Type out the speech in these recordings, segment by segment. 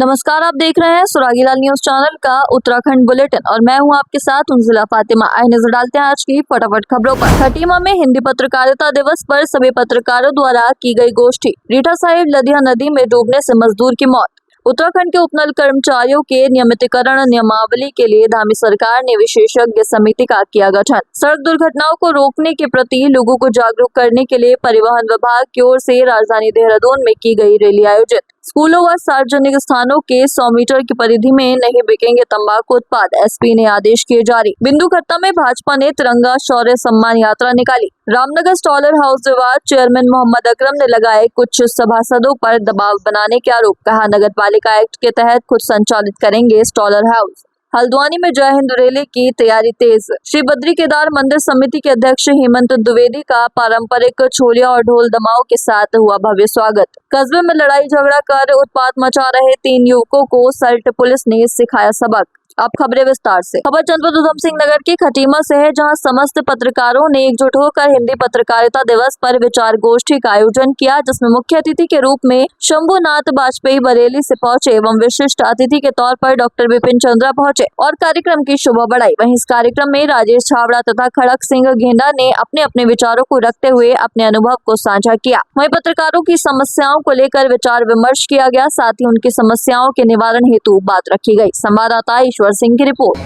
नमस्कार, आप देख रहे हैं सुरागीलाल न्यूज चैनल का उत्तराखंड बुलेटिन और मैं हूं आपके साथ उनजिला फातिमा। आइए नजर डालते हैं आज की फटाफट खबरों पर। खटीमा में हिंदी पत्रकारिता दिवस पर सभी पत्रकारों द्वारा की गई गोष्ठी। रीठा साहिब लदिया नदी में डूबने से मजदूर की मौत। उत्तराखंड के उपनल कर्मचारियों के नियमितीकरण नियमावली के लिए धामी सरकार ने विशेषज्ञ समिति का किया गठन। सड़क दुर्घटनाओं को रोकने के प्रति लोगों को जागरूक करने के लिए परिवहन विभाग की ओर से राजधानी देहरादून में की गई रैली आयोजित। स्कूलों व सार्वजनिक स्थानों के 100 मीटर की परिधि में नहीं बिकेंगे तंबाकू उत्पाद, एसपी ने आदेश किए जारी। बिंदु खत्ता में भाजपा ने तिरंगा शौर्य सम्मान यात्रा निकाली। रामनगर स्टॉलर हाउस विवाद, चेयरमैन मोहम्मद अकरम ने लगाए कुछ सभासदों पर दबाव बनाने के आरोप। कहा नगर पालिका एक्ट के तहत खुद संचालित करेंगे स्टॉलर हाउस। हल्द्वानी में जय हिंद रैली की तैयारी तेज। श्री बद्री केदार मंदिर समिति के अध्यक्ष हेमंत द्विवेदी का पारंपरिक छोलिया और ढोल दमाओं के साथ हुआ भव्य स्वागत। कस्बे में लड़ाई झगड़ा कर उत्पात मचा रहे 3 युवकों को सल्ट पुलिस ने सिखाया सबक। अब खबरें विस्तार से। खबर जनपद उधम सिंह नगर के खटीमा से है, जहां समस्त पत्रकारों ने एकजुट होकर हिंदी पत्रकारिता दिवस पर विचार गोष्ठी का आयोजन किया, जिसमें मुख्य अतिथि के रूप में शंभुनाथ बाजपेयी बरेली से पहुंचे एवं विशिष्ट अतिथि के तौर पर डॉक्टर विपिन चंद्रा पहुंचे और कार्यक्रम की शोभा बढ़ाई। वहीं इस कार्यक्रम में राजेश छावड़ा तथा खड़क सिंह घेंडा ने अपने अपने विचारों को रखते हुए अपने अनुभव को साझा किया। वहीं पत्रकारों की समस्याओं को लेकर विचार विमर्श किया गया, साथ ही उनकी समस्याओं के निवारण हेतु बात रखी गई। संवाददाता ईश्वर सिंह की रिपोर्ट।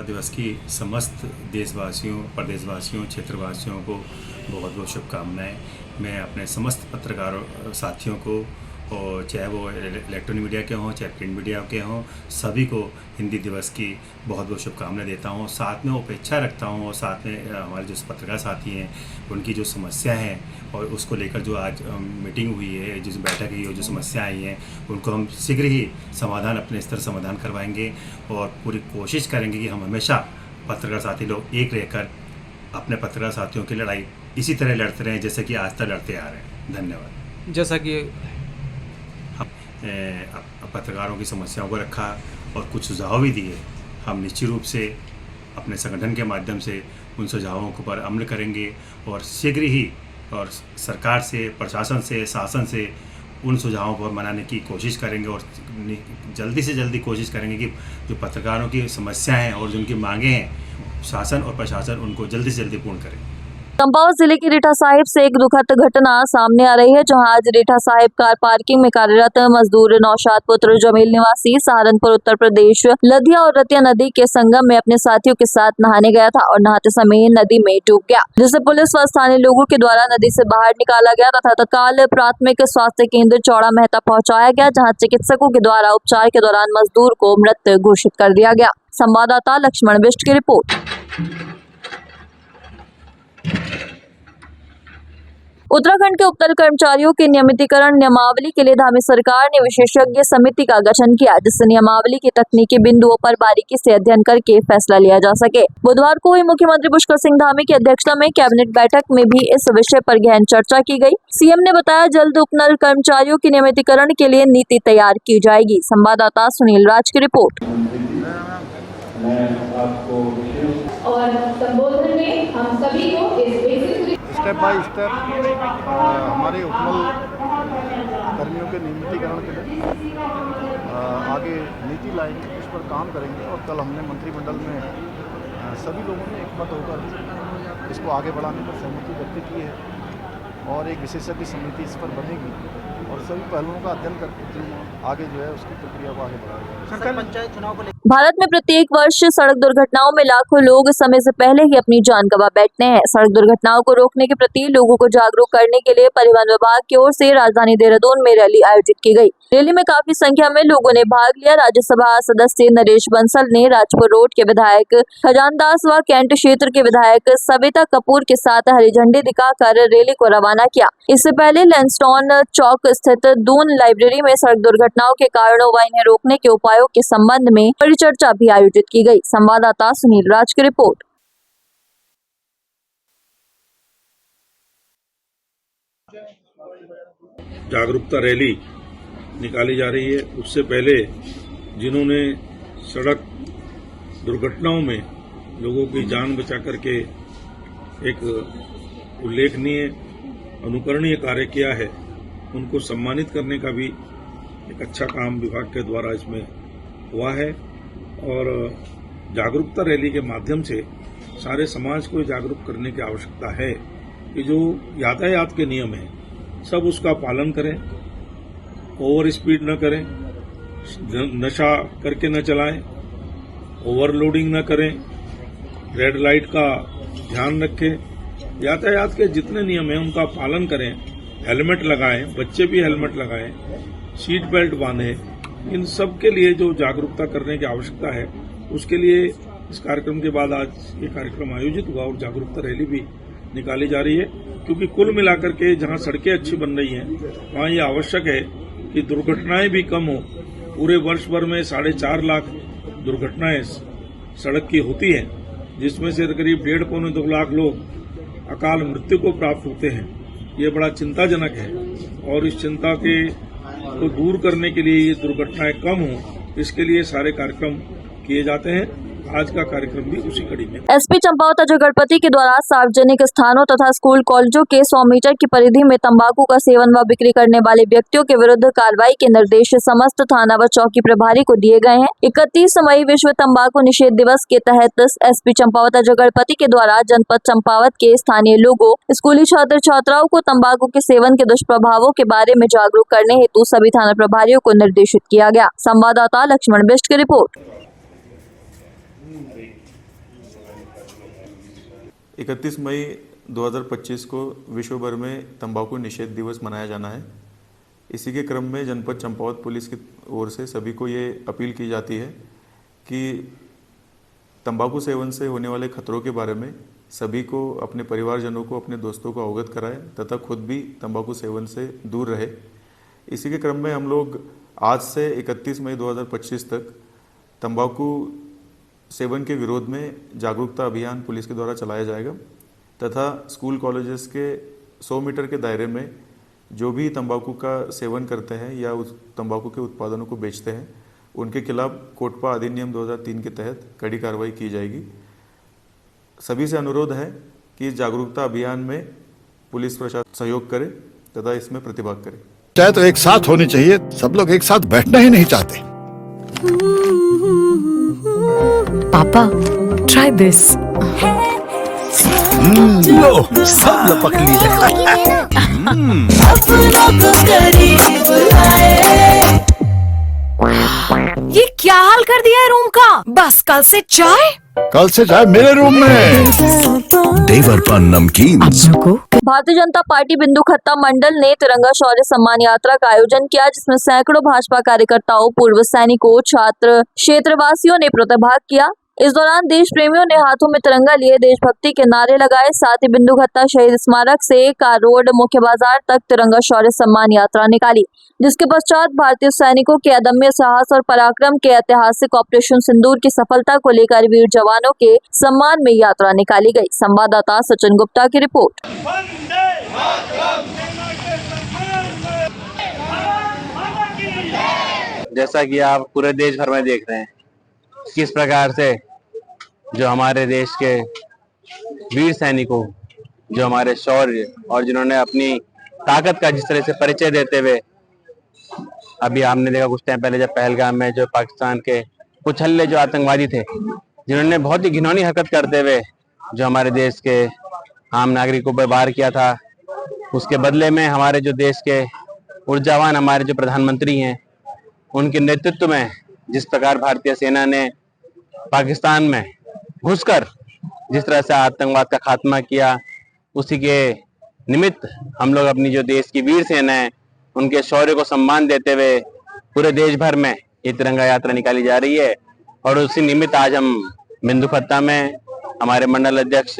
दिवस की समस्त देशवासियों, प्रदेशवासियों, क्षेत्रवासियों को बहुत बहुत शुभकामनाएं। मैं अपने समस्त पत्रकारों साथियों को, और चाहे वो इलेक्ट्रॉनिक मीडिया के हों चाहे प्रिंट मीडिया के हों, सभी को हिंदी दिवस की बहुत बहुत शुभकामनाएं देता हूं। साथ में अपेक्षा रखता हूं और साथ में हमारे जो पत्रकार साथी हैं उनकी जो समस्या हैं और उसको लेकर जो आज मीटिंग हुई है, जिस बैठक हुई है, जो समस्या आई हैं उनको हम शीघ्र ही समाधान अपने स्तर समाधान करवाएंगे और पूरी कोशिश करेंगे कि हम हमेशा पत्रकार साथी लोग एक रहकर अपने पत्रकार साथियों की लड़ाई इसी तरह लड़ते रहें जैसे कि आज तक लड़ते आ रहे हैं। धन्यवाद। जैसा कि पत्रकारों की समस्याओं को रखा और कुछ सुझाव भी दिए, हम निश्चित रूप से अपने संगठन के माध्यम से उन सुझावों को पर अमल करेंगे और शीघ्र ही और सरकार से, प्रशासन से, शासन से उन सुझावों पर मनाने की कोशिश करेंगे और जल्दी से जल्दी कोशिश करेंगे कि जो पत्रकारों की समस्याएं हैं और जो उनकी मांगें हैं, शासन और प्रशासन उनको जल्दी से जल्दी पूर्ण करें। चंपावत जिले की रीठा साहिब से एक दुखद घटना सामने आ रही है, जहां आज रीठा साहिब कार पार्किंग में कार्यरत मजदूर नौशाद पुत्र जमील निवासी सहारनपुर उत्तर प्रदेश लदिया और रतिया नदी के संगम में अपने साथियों के साथ नहाने गया था और नहाते समय नदी में डूब गया, जिसे पुलिस व स्थानीय लोगों के द्वारा नदी से बाहर निकाला गया तथा तत्काल प्राथमिक स्वास्थ्य केंद्र चौड़ा मेहता पहुँचाया गया, जहाँ चिकित्सकों के द्वारा उपचार के दौरान मजदूर को मृत घोषित कर दिया गया। संवाददाता लक्ष्मण बिष्ट की रिपोर्ट। उत्तराखंड के उपनल कर्मचारियों के नियमितीकरण नियमावली के लिए धामी सरकार ने विशेषज्ञ समिति का गठन किया, जिससे नियमावली के तकनीकी बिंदुओं पर बारीकी से अध्ययन करके फैसला लिया जा सके। बुधवार को हुई मुख्यमंत्री पुष्कर सिंह धामी की अध्यक्षता में कैबिनेट बैठक में भी इस विषय पर गहन चर्चा की गई। सीएम ने बताया जल्द उपनल कर्मचारियों के नियमितीकरण के लिए नीति तैयार की जाएगी। संवाददाता सुनील राज की रिपोर्ट। और संबोधन में हम सभी को स्टेप बाय स्टेप हमारे उपनल कर्मियों के नियमितीकरण के लिए आगे नीति लाएंगे, इस पर काम करेंगे और कल हमने मंत्रिमंडल में सभी लोगों ने एकमत होकर इसको आगे बढ़ाने पर सहमति व्यक्त की है और एक विशेषज्ञ समिति इस पर बनेगी और सभी पहलुओं का अध्ययन करके आगे जो है उसकी प्रक्रिया को आगे बढ़ाएगा। पंचायत चुनाव को भारत में प्रत्येक वर्ष सड़क दुर्घटनाओं में लाखों लोग समय से पहले ही अपनी जान गंवा बैठते हैं। सड़क दुर्घटनाओं को रोकने के प्रति लोगों को जागरूक करने के लिए परिवहन विभाग की ओर से राजधानी देहरादून में रैली आयोजित की गई। रैली में काफी संख्या में लोगों ने भाग लिया। राज्यसभा सदस्य नरेश बंसल ने राजपुर रोड के विधायक खजानदास व कैंट क्षेत्र के विधायक सविता कपूर के साथ हरी झंडी दिखाकर रैली को रवाना किया। इससे पहले लैंसडॉन चौक स्थित दून लाइब्रेरी में सड़क दुर्घटनाओं के कारणों व इन्हें रोकने के उपायों के संबंध में चर्चा भी आयोजित की गई। संवाददाता सुनील राज की रिपोर्ट। जागरूकता रैली निकाली जा रही है। उससे पहले जिन्होंने सड़क दुर्घटनाओं में लोगों की जान बचा करके एक उल्लेखनीय अनुकरणीय कार्य किया है उनको सम्मानित करने का भी एक अच्छा काम विभाग के द्वारा इसमें हुआ है। और जागरूकता रैली के माध्यम से सारे समाज को जागरूक करने की आवश्यकता है कि जो यातायात के नियम हैं सब उसका पालन करें, ओवर स्पीड न करें, नशा करके न चलाएं, ओवरलोडिंग न करें, रेड लाइट का ध्यान रखें, यातायात के जितने नियम हैं उनका पालन करें, हेलमेट लगाएं, बच्चे भी हेलमेट लगाएं, सीट बेल्ट बांधें। इन सब के लिए जो जागरूकता करने की आवश्यकता है उसके लिए इस कार्यक्रम के बाद आज ये कार्यक्रम आयोजित हुआ और जागरूकता रैली भी निकाली जा रही है। क्योंकि कुल मिलाकर के जहां सड़कें अच्छी बन रही हैं वहां ये आवश्यक है कि दुर्घटनाएं भी कम हो। पूरे वर्ष भर में 4.5 लाख दुर्घटनाएं सड़क की होती हैं, जिसमें से करीब 1.5-2 लाख लोग अकाल मृत्यु को प्राप्त होते हैं। ये बड़ा चिंताजनक है और इस चिंता को दूर करने के लिए ये दुर्घटनाएं कम हो, इसके लिए सारे कार्यक्रम किए जाते हैं। आज का कार्यक्रम भी उसी कड़ी में। एसपी चंपावत अजय गणपति के द्वारा सार्वजनिक स्थानों तथा स्कूल कॉलेजों के 100 मीटर की परिधि में तंबाकू का सेवन व बिक्री करने वाले व्यक्तियों के विरुद्ध कार्रवाई के निर्देश समस्त थाना व चौकी प्रभारी को दिए गए हैं। 31 मई विश्व तंबाकू निषेध दिवस के तहत एसपी चंपावत अजय गणपति के द्वारा जनपद चंपावत के स्थानीय लोगों, स्कूली छात्र छात्राओं को तंबाकू के सेवन के दुष्प्रभावों के बारे में जागरूक करने हेतु सभी थाना प्रभारियों को निर्देशित किया गया। संवाददाता लक्ष्मण बिष्ट की रिपोर्ट। 31 मई 2025 को विश्व भर में तंबाकू निषेध दिवस मनाया जाना है। इसी के क्रम में जनपद चंपावत पुलिस की ओर से सभी को ये अपील की जाती है कि तंबाकू सेवन से होने वाले खतरों के बारे में सभी को, अपने परिवारजनों को, अपने दोस्तों को अवगत कराएं तथा खुद भी तंबाकू सेवन से दूर रहे। इसी के क्रम में हम लोग आज से 31 मई 2025 तक तंबाकू सेवन के विरोध में जागरूकता अभियान पुलिस के द्वारा चलाया जाएगा तथा स्कूल कॉलेजेस के 100 मीटर के दायरे में जो भी तंबाकू का सेवन करते हैं या उस तंबाकू के उत्पादनों को बेचते हैं उनके खिलाफ कोटपा अधिनियम 2003 के तहत कड़ी कार्रवाई की जाएगी। सभी से अनुरोध है कि जागरूकता अभियान में पुलिस प्रशासन सहयोग करे तथा इसमें प्रतिभाग करे। चाहे तो एक साथ होनी चाहिए, सब लोग एक साथ बैठना ही नहीं चाहते। पापा, try this. लो, सब लपक लिए। ये क्या हाल कर दिया है रूम का? बस कल से चाय मेरे रूम में। देवर पान नमकीन। भारतीय जनता पार्टी बिंदु खत्ता मंडल ने तिरंगा शौर्य सम्मान यात्रा का आयोजन किया, जिसमें सैकड़ों भाजपा कार्यकर्ताओं, पूर्व सैनिकों, छात्र, क्षेत्रवासियों ने प्रतिभाग किया। इस दौरान देश प्रेमियों ने हाथों में तिरंगा लिए देशभक्ति के नारे लगाए। साथ ही बिंदु खत्ता शहीद स्मारक से कार रोड मुख्य बाजार तक तिरंगा शौर्य सम्मान यात्रा निकाली, जिसके पश्चात भारतीय सैनिकों के अदम्य साहस और पराक्रम के ऐतिहासिक ऑपरेशन सिंदूर की सफलता को लेकर वीर जवानों के सम्मान में यात्रा निकाली गई। संवाददाता सचिन गुप्ता की रिपोर्ट। जैसा कि आप पूरे देश भर में देख रहे हैं किस प्रकार से जो हमारे देश के वीर सैनिकों, जो हमारे शौर्य और जिन्होंने अपनी ताकत का जिस तरह से परिचय देते हुए, अभी आपने देखा कुछ टाइम पहले जब पहलगाम में जो पाकिस्तान के कुछ हल्ले जो आतंकवादी थे, जिन्होंने बहुत ही घिनौनी हरकत करते हुए जो हमारे देश के आम नागरिकों पर वार किया था, उसके बदले में हमारे जो देश के ऊर्जावान हमारे जो प्रधानमंत्री हैं, उनके नेतृत्व में जिस प्रकार भारतीय सेना ने पाकिस्तान में घुसकर जिस तरह से आतंकवाद का खात्मा किया, उसी के निमित्त हम लोग अपनी जो देश की वीर सेना है उनके शौर्य को सम्मान देते हुए पूरे देश भर में ये तिरंगा यात्रा निकाली जा रही है। और उसी निमित्त आज हम बिंदु खत्ता में हमारे मंडल अध्यक्ष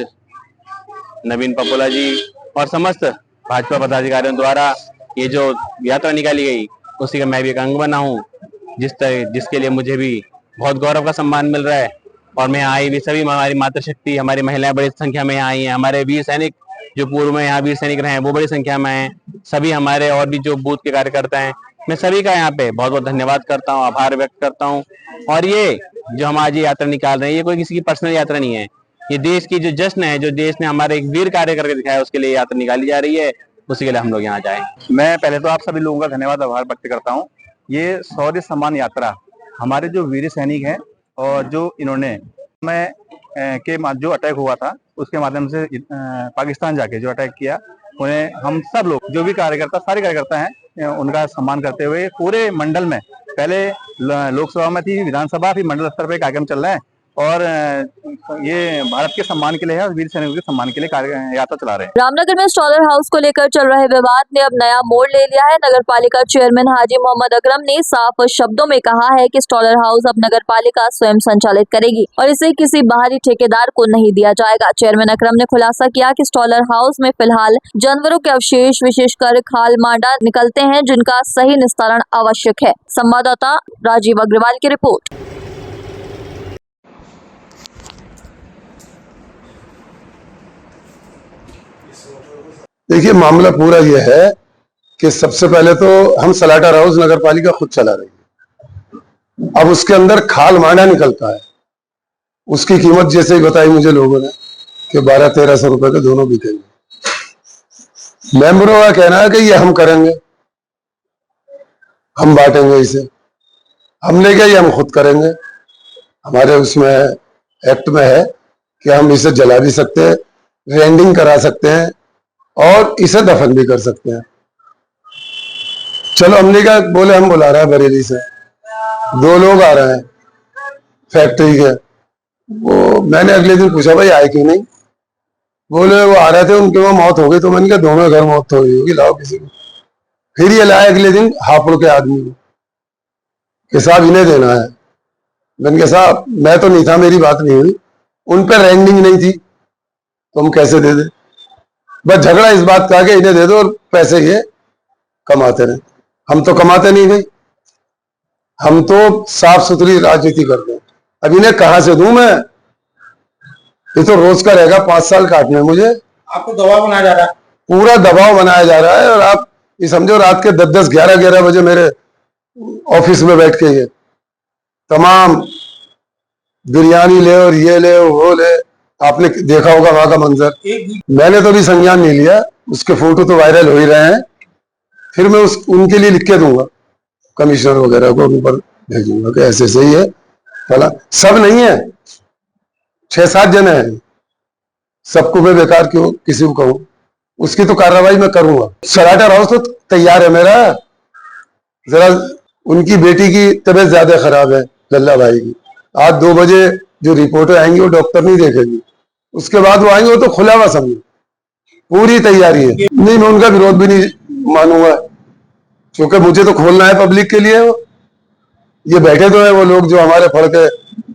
नवीन पपोला जी और समस्त भाजपा पदाधिकारियों द्वारा ये जो यात्रा निकाली गई उसी का मैं भी एक अंग बना हूँ, जिसके लिए मुझे भी बहुत गौरव का सम्मान मिल रहा है। और मैं आई भी सभी हमारी मातृशक्ति, हमारी महिलाएं बड़ी संख्या में यहाँ आई हैं, हमारे वीर सैनिक जो पूर्व में यहाँ वीर सैनिक रहे हैं वो बड़ी संख्या में हैं, सभी हमारे और भी जो बूथ के कार्यकर्ता हैं, मैं सभी का यहाँ पे बहुत बहुत धन्यवाद करता हूँ, आभार व्यक्त करता हूँ। और ये जो हम आज ये यात्रा निकाल रहे हैं, ये कोई किसी की पर्सनल यात्रा नहीं है, ये देश की जो जश्न है, जो देश ने हमारे एक वीर कार्य करके दिखाया उसके लिए यात्रा निकाली जा रही है। उसी के लिए हम लोग यहाँ जाए। मैं पहले तो आप सभी लोगों का धन्यवाद आभार व्यक्त करता हूँ। ये शौर्य सम्मान यात्रा हमारे जो वीर सैनिक हैं और जो इन्होंने जो अटैक हुआ था उसके माध्यम से पाकिस्तान जाके जो अटैक किया, उन्हें हम सब लोग जो भी कार्यकर्ता सारे कार्यकर्ता हैं उनका सम्मान करते हुए पूरे मंडल में, पहले लोकसभा में थी, विधानसभा, फिर मंडल स्तर पे कार्यक्रम चल रहे हैं और ये भारत के सम्मान के लिए है और वीर सैनिकों के सम्मान के लिए यात्रा चला रहे हैं। रामनगर में स्टॉलर हाउस को लेकर चल रहे विवाद ने अब नया मोड़ ले लिया है। नगर पालिका चेयरमैन हाजी मोहम्मद अकरम ने साफ शब्दों में कहा है कि स्टॉलर हाउस अब नगर पालिका स्वयं संचालित करेगी और इसे किसी बाहरी ठेकेदार को नहीं दिया जाएगा। चेयरमैन अकरम ने खुलासा किया कि स्टॉलर हाउस में फिलहाल जानवरों के अवशेष विशेषकर खाल मांडा निकलते हैं, जिनका सही निस्तारण आवश्यक है। संवाददाता राजीव अग्रवाल की रिपोर्ट। देखिए, मामला पूरा ये है कि सबसे पहले तो हम स्लॉटर हाउस नगर पालिका खुद चला रही है। अब उसके अंदर खाल मांडा निकलता है, उसकी कीमत जैसे ही बताई मुझे लोगों ने कि 1200-1300 रुपए के दोनों बिकेंगे। मेंबरों का कहना है कि ये हम करेंगे, हम बांटेंगे इसे। हमने क्या, ये हम खुद करेंगे। हमारे उसमें एक्ट में है कि हम इसे जला भी सकते हैं, रेंडिंग करा सकते हैं और इसे दफन भी कर सकते हैं। चलो, हमने क्या बोले, हम बुला रहे हैं बरेली से 2 लोग आ रहे हैं फैक्ट्री के। वो मैंने अगले दिन पूछा, भाई आए क्यों नहीं? बोले वो आ रहे थे, उनके वहां मौत हो गई। तो मैंने कहा दोनों घर मौत हो गई होगी, लाओ किसी को। फिर ये लाए अगले दिन हापुड़ के आदमी को कि साहब इन्हें देना है। मैंने कहा साहब मैं तो नहीं था, मेरी बात नहीं हुई, उन पर रेंडिंग नहीं थी, तो हम कैसे दे दे? बस झगड़ा इस बात का कि इन्हें दे दो और पैसे ये कमाते रहे। हम तो कमाते नहीं भाई, हम तो साफ सुथरी राजनीति करते हैं। अब इन्हें कहां से दूं मैं? ये तो रोज का रहेगा 5 साल काटने मुझे। आपको दबाव बनाया जा रहा है, पूरा दबाव बनाया जा रहा है। और आप ये समझो रात के 10-10, 11-11 बजे मेरे ऑफिस में बैठ के ये तमाम बिरयानी ले और ये ले और वो ले। आपने देखा होगा वहां का मंजर। मैंने तो भी संज्ञान नहीं लिया, उसके फोटो तो वायरल हो ही रहे हैं। फिर मैं उनके लिए लिख के दूंगा, कमिश्नर वगैरह को ऊपर भेजूंगा कि ऐसे सही है फला। सब नहीं है, 6-7 जने हैं, सबको मैं बेकार क्यों किसी को कहूं? उसकी तो कार्रवाई मैं करूंगा। स्लॉटर हाउस तो तैयार है मेरा। जरा उनकी बेटी की तबीयत ज्यादा खराब है, लल्ला भाई की। आज 2 बजे जो रिपोर्टें आएंगी वो डॉक्टर नहीं देखेगी, उसके बाद वो आएंगे, वो तो खुला हुआ समझो, पूरी तैयारी है। नहीं, मैं उनका विरोध भी नहीं मानूंगा, क्योंकि मुझे तो खोलना है पब्लिक के लिए। ये बैठे तो है वो लोग जो हमारे फड़ के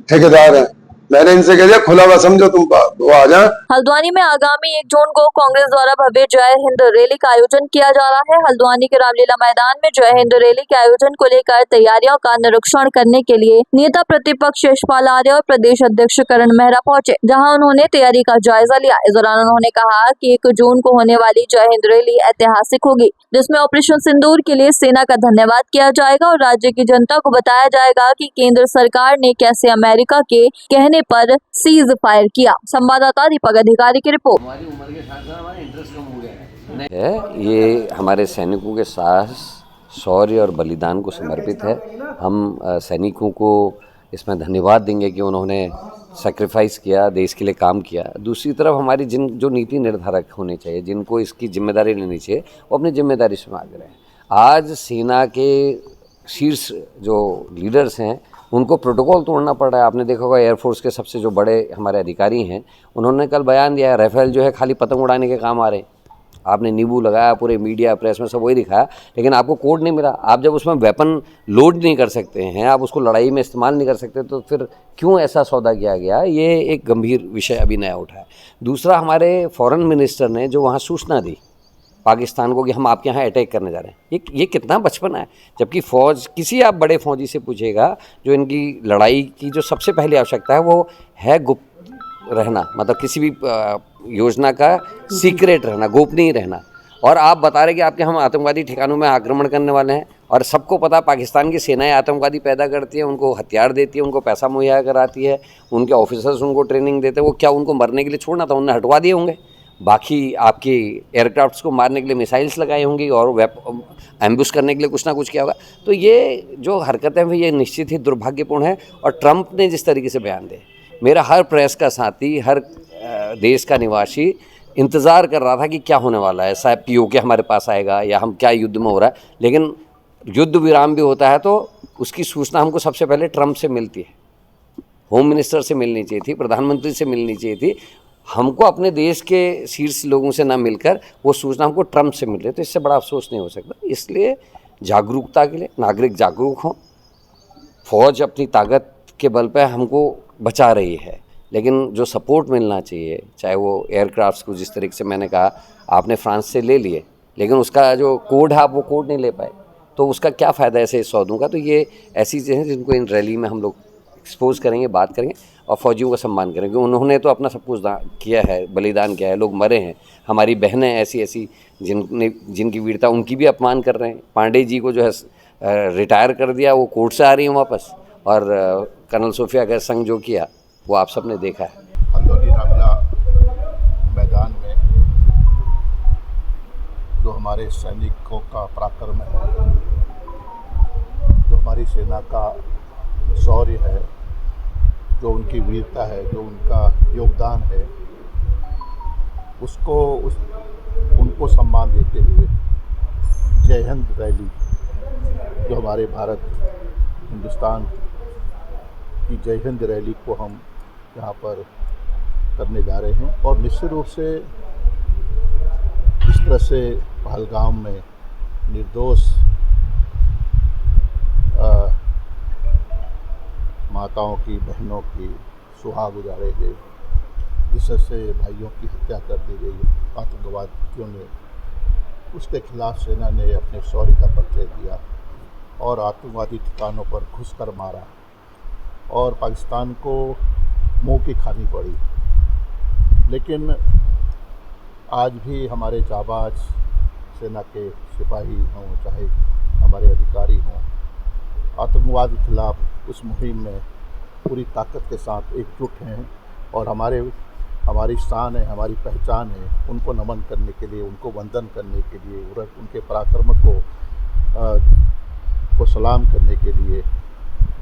ठेकेदार हैं। मैंने इनसे कह दिया खुला हुआ समझो, तुम वो आ जाए। हल्द्वानी में आगामी 1 जून को कांग्रेस द्वारा भव्य जय हिंद रैली का आयोजन किया जा रहा है। हल्द्वानी के रामलीला मैदान में जय हिंद रैली के आयोजन को लेकर तैयारियों का निरीक्षण करने के लिए नेता प्रतिपक्ष यशपाल आर्य और प्रदेश अध्यक्ष करण मेहरा पहुंचे, जहां उन्होंने तैयारी का जायजा लिया। इस दौरान उन्होंने कहा कि 1 जून को होने वाली जय हिंद रैली ऐतिहासिक होगी, जिसमें ऑपरेशन सिंदूर के लिए सेना का धन्यवाद किया जाएगा और राज्य की जनता को बताया जाएगा कि केंद्र सरकार ने कैसे अमेरिका के कहने पर सीज फायर किया। संवाददाता दीपक अधिकारी की रिपोर्ट। हमारी उम्र के साथ साथ हमारा इंटरेस्ट कम हो गया है। ये हमारे सैनिकों के साहस, शौर्य और बलिदान को समर्पित है। हम सैनिकों को इसमें धन्यवाद देंगे कि उन्होंने सेक्रीफाइस किया, देश के लिए काम किया। दूसरी तरफ हमारी जो नीति निर्धारक होने चाहिए, जिनको इसकी जिम्मेदारी लेनी चाहिए, वो अपनी जिम्मेदारी से आगे रहें। आज सेना के शीर्ष जो लीडर्स हैं उनको प्रोटोकॉल तोड़ना पड़ रहा है। आपने देखा होगा एयरफोर्स के सबसे जो बड़े हमारे अधिकारी हैं, उन्होंने कल बयान दिया है राफेल जो है खाली पतंग उड़ाने के काम आ रहे हैं। आपने नींबू लगाया, पूरे मीडिया प्रेस में सब वही दिखाया, लेकिन आपको कोड नहीं मिला। आप जब उसमें वेपन लोड नहीं कर सकते हैं, आप उसको लड़ाई में इस्तेमाल नहीं कर सकते, तो फिर क्यों ऐसा सौदा किया गया? ये एक गंभीर विषय अभी नया उठा है। दूसरा, हमारे फॉरेन मिनिस्टर ने जो वहाँ सूचना दी पाकिस्तान को कि हम आपके यहाँ अटैक करने जा रहे हैं, ये कितना बचपना है। जबकि फौज, किसी आप बड़े फौजी से पूछेगा, जो इनकी लड़ाई की जो सबसे पहली आवश्यकता है वो है गुप्त रहना, मतलब किसी भी योजना का सीक्रेट रहना, गोपनीय रहना। और आप बता रहे कि आपके हम आतंकवादी ठिकानों में आक्रमण करने वाले हैं, और सबको पता पाकिस्तान की सेनाएं आतंकवादी पैदा करती है, उनको हथियार देती है, उनको पैसा मुहैया कराती है, उनके ऑफिसर्स उनको ट्रेनिंग देते हैं। वो क्या उनको मरने के लिए छोड़ना था? उन्हें हटवा दिए होंगे। बाकी आपके एयरक्राफ्ट्स को मारने के लिए मिसाइल्स लगाई होंगी और एम्बुश करने के लिए कुछ ना कुछ किया होगा। तो ये जो हरकतें हैं ये निश्चित ही दुर्भाग्यपूर्ण है। और ट्रंप ने जिस तरीके से बयान दिए, मेरा हर प्रेस का साथी, हर देश का निवासी इंतज़ार कर रहा था कि क्या होने वाला है, शायद पीओके हमारे पास आएगा या हम क्या युद्ध में हो रहा है। लेकिन युद्ध विराम भी होता है तो उसकी सूचना हमको सबसे पहले ट्रंप से मिलती है, होम मिनिस्टर से मिलनी चाहिए थी, प्रधानमंत्री से मिलनी चाहिए थी। हमको अपने देश के शीर्ष लोगों से ना मिलकर वो सूचना हमको ट्रंप से मिल रही है, तो इससे बड़ा अफसोस नहीं हो सकता। इसलिए जागरूकता के लिए नागरिक जागरूक हों। फौज अपनी ताकत के बल पर हमको बचा रही है, लेकिन जो सपोर्ट मिलना चाहिए, चाहे वो एयरक्राफ्ट्स को जिस तरीके से मैंने कहा आपने फ्रांस से ले लिए, लेकिन उसका जो कोड है आप वो कोड नहीं ले पाए, तो उसका क्या फ़ायदा ऐसे सौदों का। तो ये ऐसी चीज़ें हैं जिनको इन रैली में हम लोग एक्सपोज करेंगे, बात करेंगे और फौजियों का सम्मान करेंगे। उन्होंने तो अपना सब कुछ किया है, बलिदान किया है, लोग मरे हैं। हमारी बहनें ऐसी जिनकी वीरता, उनकी भी अपमान कर रहे हैं। पांडे जी को जो है रिटायर कर दिया, वो कोर्ट से आ रही हैं वापस, और कर्नल सोफिया का संग जो किया वो आप सब ने देखा है। अंदौली रामला मैदान में जो हमारे सैनिकों का पराक्रम है, जो हमारी सेना का शौर्य है, जो उनकी वीरता है, जो उनका योगदान है, उनको सम्मान देते हुए जय हिंद रैली जो हमारे भारत हिंदुस्तान की जय हिंद रैली को हम यहाँ पर करने जा रहे हैं। और निश्चित रूप से जिस तरह से पहलगाम में निर्दोष माताओं की, बहनों की सुहाग उजाड़े गए, जिस तरह से भाइयों की हत्या कर दी गई आतंकवादियों ने, उसके खिलाफ सेना ने अपने शौर्य का परिचय दिया और आतंकवादी ठिकानों पर घुसकर मारा और पाकिस्तान को मुंह की खानी पड़ी। लेकिन आज भी हमारे जाबाज सेना के सिपाही हों, चाहे हमारे अधिकारी हों, आतंकवाद के खिलाफ उस मुहिम में पूरी ताकत के साथ एकजुट हैं। और हमारी शान है, हमारी पहचान है, उनको नमन करने के लिए, उनको वंदन करने के लिए, उनके पराक्रम को सलाम करने के लिए,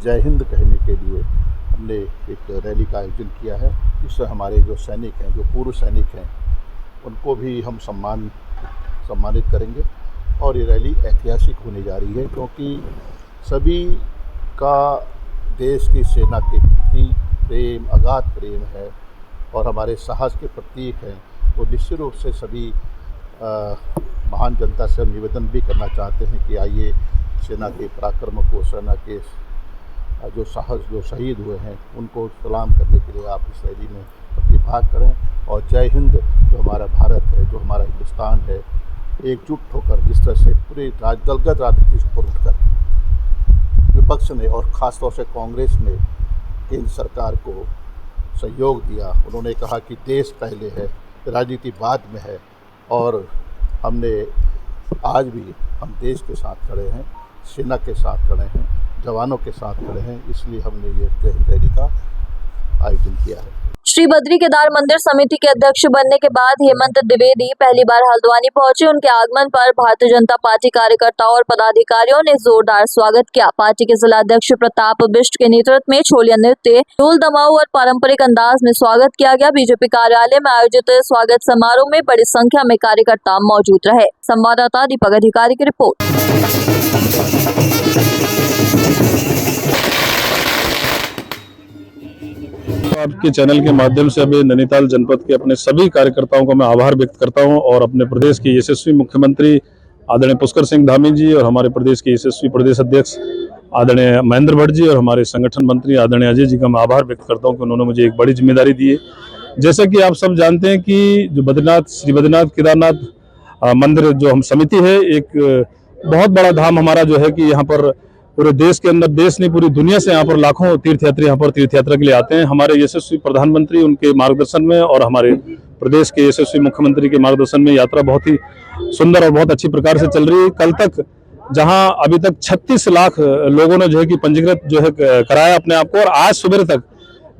जय हिंद कहने के लिए हमने एक रैली का आयोजन किया है। इससे हमारे जो सैनिक हैं, जो पूर्व सैनिक हैं, उनको भी हम सम्मानित करेंगे। और ये रैली ऐतिहासिक होने जा रही है, क्योंकि सभी का देश की सेना के प्रति प्रेम, अगाध प्रेम है और हमारे साहस के प्रतीक हैं। तो निश्चित रूप से सभी महान जनता से हम निवेदन भी करना चाहते हैं कि आइए सेना के पराक्रम को, सेना के जो साहस, जो शहीद हुए हैं, उनको सलाम करने के लिए आप इस रैली में प्रतिभाग करें। और जय हिंद जो हमारा भारत है, जो हमारा हिंदुस्तान है, एकजुट होकर जिस तरह से पूरे दलगत राजनीति पर उठकर विपक्ष ने और ख़ास तौर से कांग्रेस ने केंद्र सरकार को सहयोग दिया। उन्होंने कहा कि देश पहले है, राजनीति बाद में है, और हमने आज भी हम देश के साथ खड़े हैं, सेना के साथ खड़े हैं, जवानों के साथ खड़े हैं। इसलिए हमने ये जय हिंद रैली का आयोजन किया है। श्री बद्री केदार मंदिर समिति के अध्यक्ष बनने के बाद हेमंत द्विवेदी पहली बार हल्द्वानी पहुंचे। उनके आगमन पर भारतीय जनता पार्टी कार्यकर्ताओं और पदाधिकारियों ने जोरदार स्वागत किया। पार्टी के जिला अध्यक्ष प्रताप बिष्ट के नेतृत्व में छोलिया नृत्य, ढोल दमाऊ और पारंपरिक अंदाज में स्वागत किया गया। बीजेपी कार्यालय में आयोजित स्वागत समारोह में बड़ी संख्या में कार्यकर्ता मौजूद रहे। संवाददाता दीपक अधिकारी की रिपोर्ट। आपके चैनल के माध्यम से अभी नैनीताल जनपद के अपने सभी कार्यकर्ताओं को मैं आभार व्यक्त करता हूं, और अपने प्रदेश के यशस्वी मुख्यमंत्री आदरणीय पुष्कर सिंह धामी जी और हमारे प्रदेश के यशस्वी प्रदेश अध्यक्ष आदरणीय महेंद्र भट्ट जी और हमारे संगठन मंत्री आदरणीय अजय जी का मैं आभार व्यक्त करता हूं कि उन्होंने मुझे एक बड़ी जिम्मेदारी दी है। जैसा कि आप सब जानते हैं कि जो श्री बद्रीनाथ केदारनाथ मंदिर जो हम समिति है, एक बहुत बड़ा धाम हमारा जो है कि यहाँ पर पूरे देश के अंदर, देश नहीं पूरी दुनिया से यहाँ पर लाखों तीर्थयात्री यहाँ पर तीर्थयात्रा के लिए आते हैं। हमारे यशस्वी प्रधानमंत्री उनके मार्गदर्शन में और हमारे प्रदेश के यशस्वी मुख्यमंत्री के मार्गदर्शन में यात्रा बहुत ही सुंदर और बहुत अच्छी प्रकार से चल रही है। कल तक जहां अभी तक 36 लाख लोगों ने जो है कि पंजीकृत जो है कराया अपने आप को, और आज सुबह तक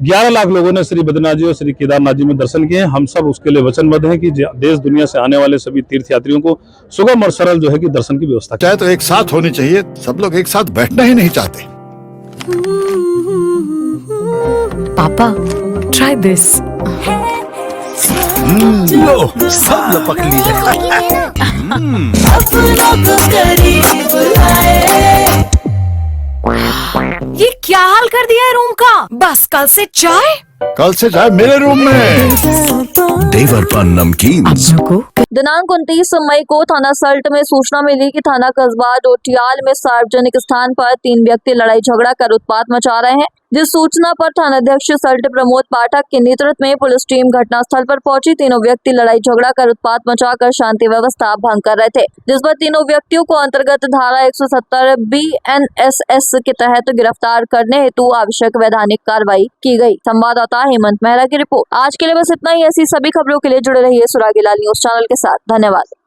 11 लाख लोगों ने श्री बद्रीनाथ जी और श्री केदारनाथ जी में दर्शन किए हैं। हम सब उसके लिए वचनबद्ध हैं कि देश दुनिया से आने वाले सभी तीर्थयात्रियों को सुगम और सरल जो है कि दर्शन की व्यवस्था चाहे तो एक साथ होनी चाहिए, सब लोग एक साथ बैठना ही नहीं चाहते। पापा ट्राई दिस। लो सब लपक लिए। ये क्या हाल कर दिया है रूम का? बस कल से चाय। कल से चाय मेरे रूम में। देवर पान नमकीन। दिनांक 29 मई को थाना सल्ट में सूचना मिली कि थाना कस्बा डोटियाल में सार्वजनिक स्थान पर 3 व्यक्ति लड़ाई झगड़ा कर उत्पात मचा रहे हैं। जिस सूचना पर थानाध्यक्ष सल्ट प्रमोद पाठक के नेतृत्व में पुलिस टीम घटनास्थल पर पहुंची। तीनों व्यक्ति लड़ाई झगड़ा कर उत्पात मचाकर शांति व्यवस्था भंग कर रहे थे, जिस पर तीनों व्यक्तियों को अंतर्गत धारा 170 BNSS के तहत गिरफ्तार करने हेतु आवश्यक वैधानिक कार्रवाई की गई। संवाददाता हेमंत मेहरा की रिपोर्ट। आज के लिए बस इतना ही। ऐसी सभी खबरों के लिए जुड़े रहिए सुरागीलाल न्यूज चैनल के साथ। धन्यवाद।